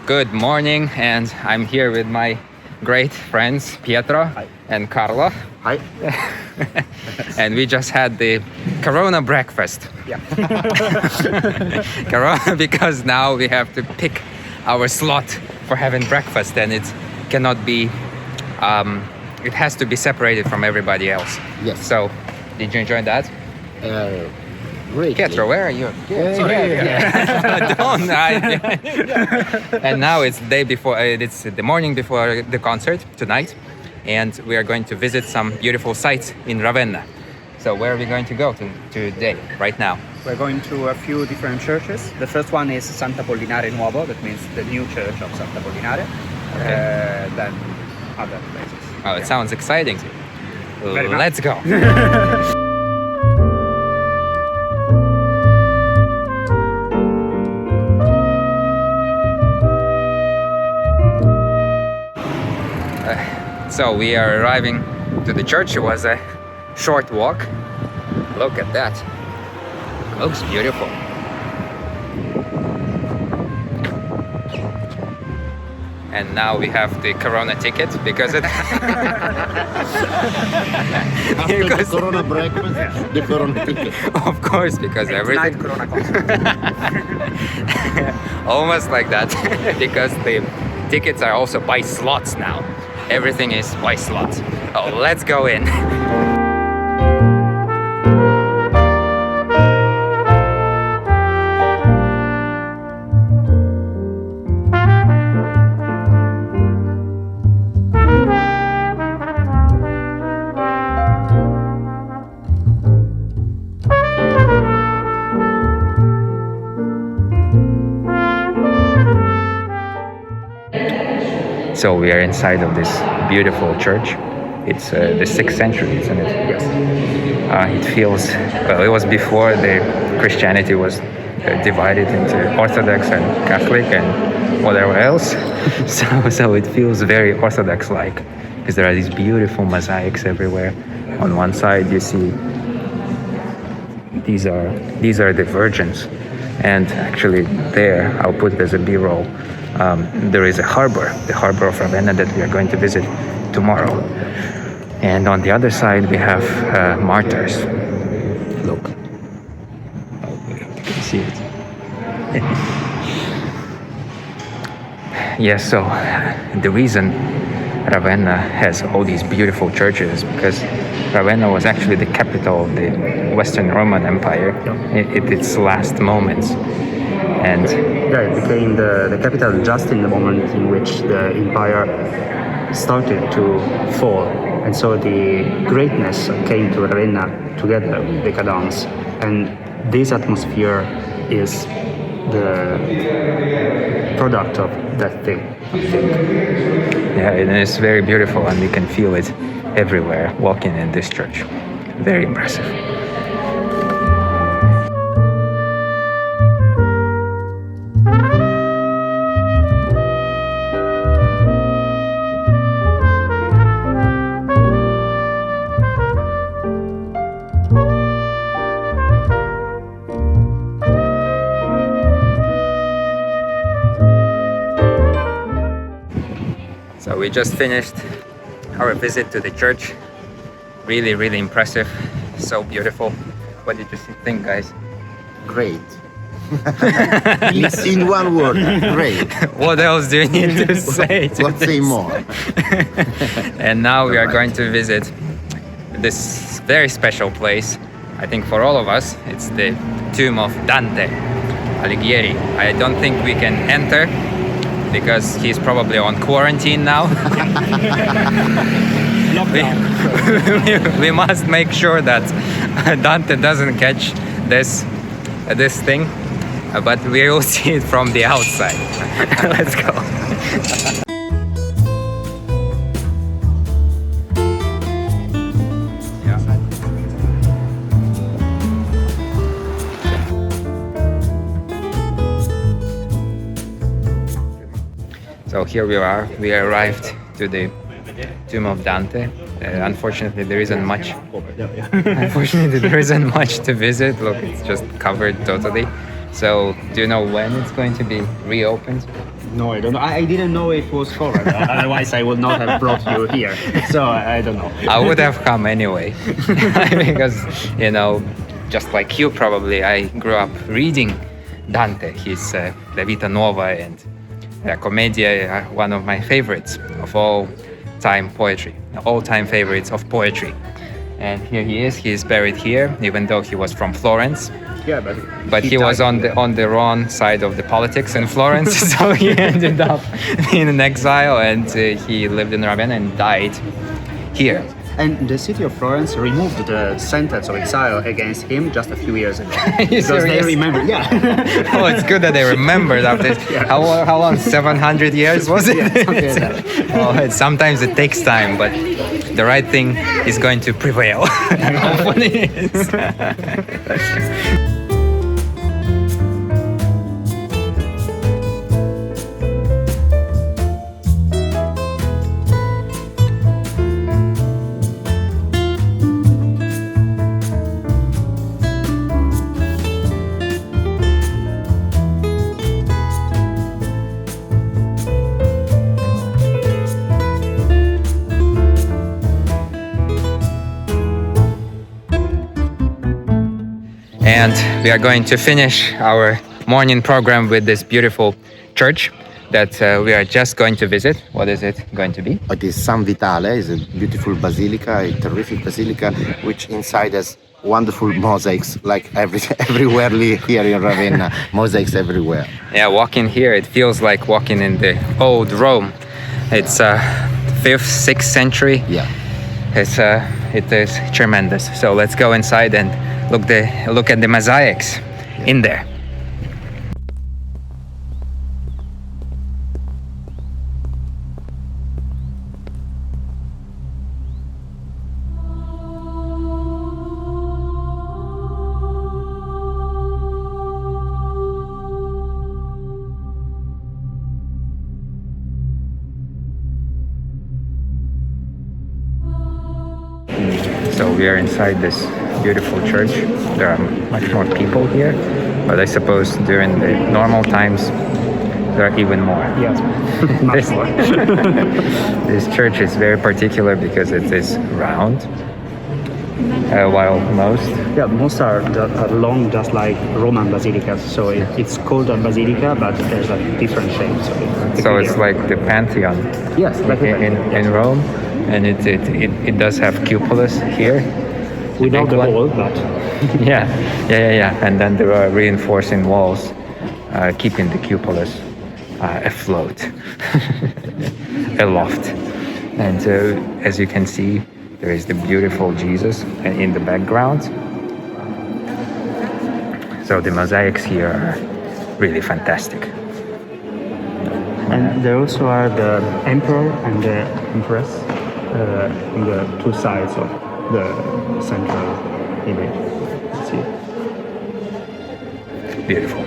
Good morning, and I'm here with my great friends Pietro and Carlo. Hi. And we just had the Corona breakfast. Yeah. Corona, because now we have to pick our slot for having breakfast, and it cannot be, it has to be separated from everybody else. Yes. So, did you enjoy that? Great. Pietro, where are you? Yeah. Don't. And now it's the day before. It's the morning before the concert tonight, and we are going to visit some beautiful sites in Ravenna. So where are we going to go today? Right now? We're going to a few different churches. The first one is Santa Pollinare Nuovo. That means the new church of Santa Pollinare. Okay. Then other places. Oh, it sounds exciting. Very much. Let's go. So we are arriving to the church. It was a short walk. Look at that. Looks beautiful. And now we have the Corona ticket because it After the Corona breakfast, the Corona ticket. Of course, because everything Corona concert. almost like that. Because the tickets are also by slots now. Everything is by slots. Oh, let's go in. So we are inside of this beautiful church. It's the 6th century, isn't it? Yes. It feels, well, it was before the Christianity was divided into Orthodox and Catholic and whatever else. So it feels very Orthodox-like, because there are these beautiful mosaics everywhere. On one side you see these are the virgins, and actually there, I'll put it as a B-roll. There is a harbor, the harbor of Ravenna, that we are going to visit tomorrow. And on the other side we have martyrs. Look. Oh, you can see it. Yes, so the reason Ravenna has all these beautiful churches is because Ravenna was actually the capital of the Western Roman Empire at its last moments. And Yeah, it became the capital just in the moment in which the empire started to fall. And so the greatness came to Ravenna together with decadence. And this atmosphere is the product of that thing, I think. yeah, and it's very beautiful, and we can feel it everywhere walking in this church. Very impressive. So we just finished our visit to the church. Really, really impressive. So beautiful. What did you think, guys? Great. in one word, great. What else do you need to say to Let's say this? more. And now we are going to visit this very special place. I think for all of us, it's the tomb of Dante Alighieri. I don't think we can enter because he's probably on quarantine now. we must make sure that Dante doesn't catch this thing, but we will see it from the outside. Let's go. So here we are. We arrived to the tomb of Dante. Unfortunately, there isn't much. Unfortunately, there isn't much to visit. Look, it's just covered totally. So, do you know when it's going to be reopened? No, I don't know. I didn't know it was covered. Otherwise, I would not have brought you here. So I don't know. I would have come anyway. Because, you know, just like you probably, I grew up reading Dante, his La Vita Nuova and La Commedia are one of my favorites of all time poetry, all-time favorites of poetry. And here he is buried here, even though he was from Florence. Yeah, But he was on the wrong side of the politics in Florence, so he ended up in an exile, and he lived in Ravenna and died here. And the city of Florence removed the sentence of exile against him just a few years ago. You Because they serious? remember, yeah. Oh, it's good that they remembered after how long? 700 years was it? Yeah, something like that. Oh, sometimes it takes time, but the right thing is going to prevail. Hopefully it is. And we are going to finish our morning program with this beautiful church that we are just going to visit. What is it going to be? It is San Vitale. It's a beautiful basilica, a terrific basilica, which inside has wonderful mosaics, like everywhere here in Ravenna. Mosaics everywhere. Yeah, walking here, it feels like walking in the old Rome. It's 5th, 6th century. Yeah. It is tremendous. So let's go inside and look at the mosaics in there. So we are inside this beautiful church. There are much more people here, but I suppose during the normal times there are even more. Yes, much This- more. This church is very particular because it is round, while most Yeah, most are long, just like Roman basilicas. So it's called a basilica, but there's a different shape. so it's like the Pantheon yes, like a in yes. Rome, and it does have cupolas here. Without big the one. hole, but Yeah. And then there are reinforcing walls keeping the cupolas afloat, aloft. And as you can see, there is the beautiful Jesus in the background. So the mosaics here are really fantastic. and there also are the emperor and the empress on the two sides of the central image. See? Beautiful.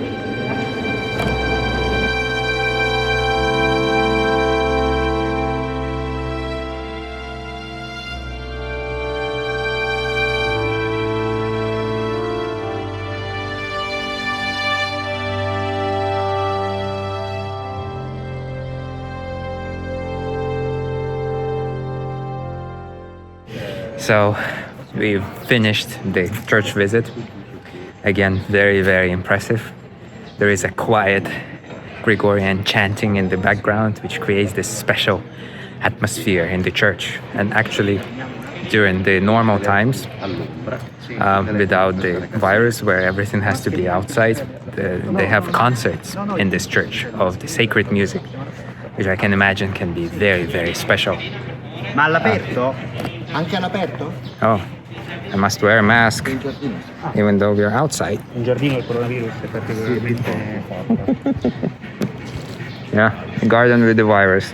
So we've finished the church visit. Again, very, very impressive. There is a quiet Gregorian chanting in the background, which creates this special atmosphere in the church. And actually, during the normal times, without the virus, where everything has to be outside, they have concerts in this church of the sacred music, which I can imagine can be very, very special. Ma all'aperto? Anche all'aperto? Oh, I must wear a mask even though we are outside. In giardino il coronavirus è particolarmente forte. Yeah, garden with the virus.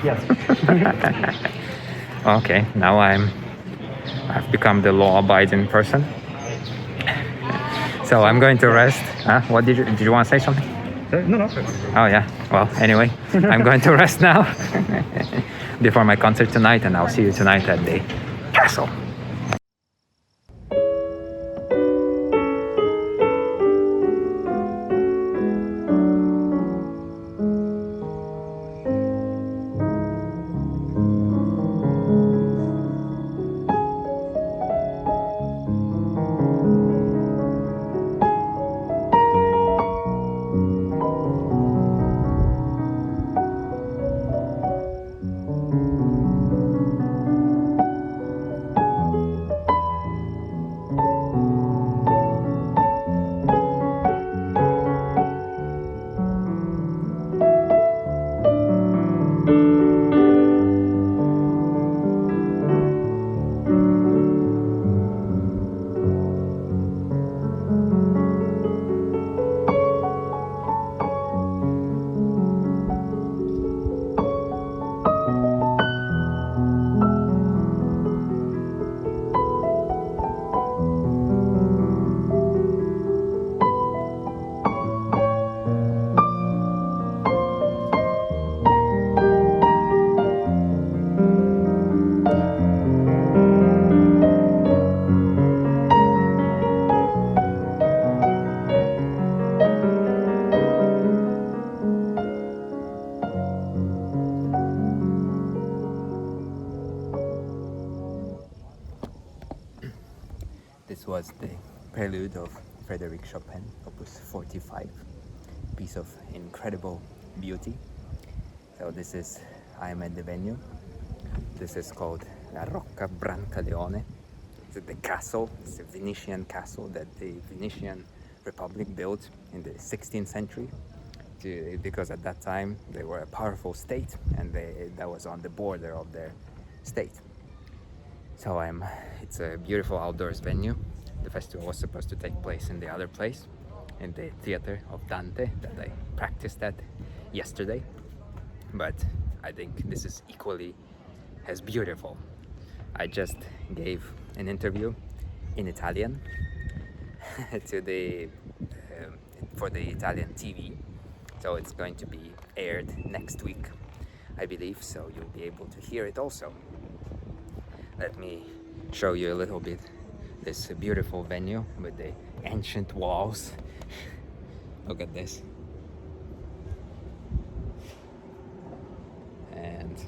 Yes. Okay, now I've become the law-abiding person. So I'm going to rest. Huh? What did you want to say something? No. Oh yeah. Well, anyway, I'm going to rest now before my concert tonight, and I'll see you tonight at the castle. was the prelude of Frédéric Chopin, Opus 45, piece of incredible beauty. So I am at the venue. This is called La Rocca Brancaleone. It's the castle, it's a Venetian castle that the Venetian Republic built in the 16th century because at that time they were a powerful state and that was on the border of their state. So it's a beautiful outdoors venue. The festival was supposed to take place in the other place, in the theater of Dante that I practiced at yesterday. But I think this is equally as beautiful. I just gave an interview in Italian for the Italian TV. So it's going to be aired next week, I believe, so you'll be able to hear it also. Let me show you a little bit this beautiful venue with the ancient walls. Look at this. And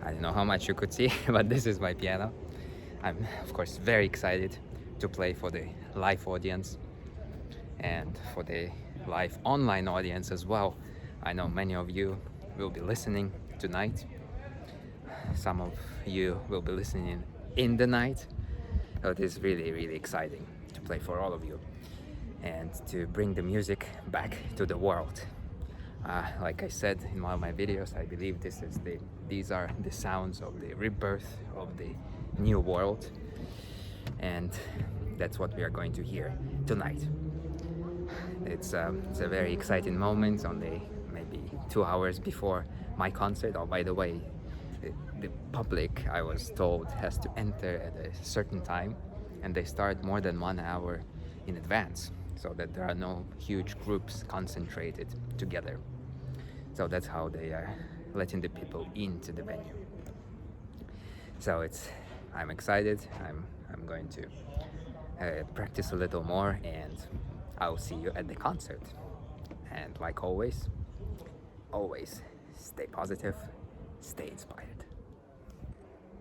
I don't know how much you could see, but this is my piano. I'm of course very excited to play for the live audience and for the live online audience as well. I know many of you will be listening tonight. Some of you will be listening in the night. So it is really, really exciting to play for all of you and to bring the music back to the world. Like I said in one of my videos, I believe these are the sounds of the rebirth of the new world, and that's what we are going to hear tonight. It's a very exciting moment, only maybe 2 hours before my concert. Oh, by the way, the public, I was told, has to enter at a certain time, and they start more than 1 hour in advance, so that there are no huge groups concentrated together. So that's how they are letting the people into the venue. So I'm excited. I'm going to practice a little more, and I'll see you at the concert. And like always stay positive, stay inspired.